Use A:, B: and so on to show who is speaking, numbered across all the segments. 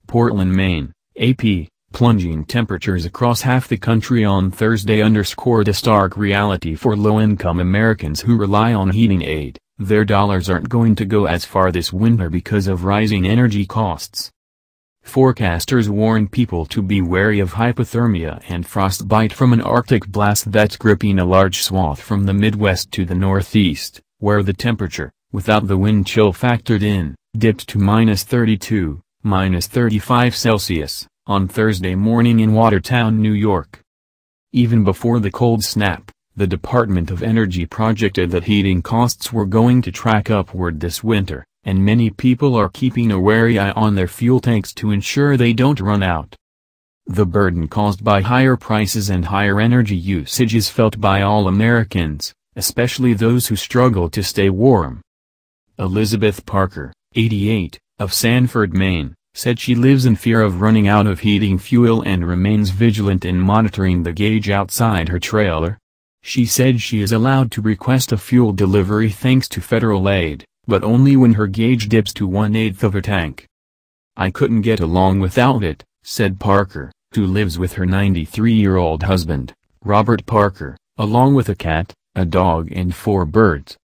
A: Portland, Maine, AP, plunging temperatures across half the country on Thursday underscored a stark reality for low-income Americans who rely on heating aid. Their dollars aren't going to go as far this winter because of rising energy costs. Forecasters warn people to be wary of hypothermia and frostbite from an Arctic blast that's gripping a large swath from the Midwest to the Northeast, where the temperature, without the wind chill factored in, dipped to -32, -35 Celsius, on Thursday morning in Watertown, New York. Even before the cold snap, the Department of Energy projected that heating costs were going to track upward this winter, and many people are keeping a wary eye on their fuel tanks to ensure they don't run out. The burden caused by higher prices and higher energy usage is felt by all Americans, especially those who struggle to stay warm. Elizabeth Parker, 88, of Sanford, Maine, said she lives in fear of running out of heating fuel and remains vigilant in monitoring the gauge outside her trailer. She said she is allowed to request a fuel delivery thanks to federal aid, but only when her gauge dips to 1/8 of a tank. "I couldn't get along without it," said Parker, who lives with her 93-year-old husband, Robert Parker, along with a cat, a dog and 4 birds.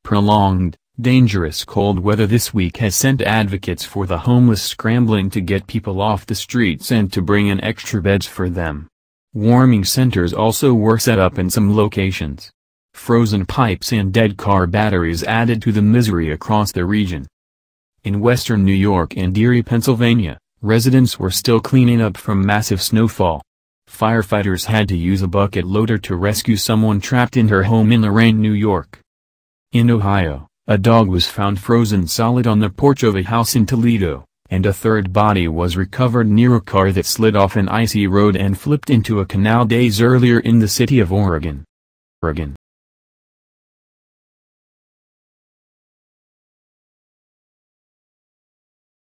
A: Prolonged, dangerous cold weather this week has sent advocates for the homeless scrambling to get people off the streets and to bring in extra beds for them. Warming centers also were set up in some locations. Frozen pipes and dead car batteries added to the misery across the region. In western New York and Erie, Pennsylvania, residents were still cleaning up from massive snowfall. Firefighters had to use a bucket loader to rescue someone trapped in her home in Lorain, New York. In Ohio, a dog was found frozen solid on the porch of a house in Toledo, and a third body was recovered near a car that slid off an icy road and flipped into a canal days earlier in the city of Oregon.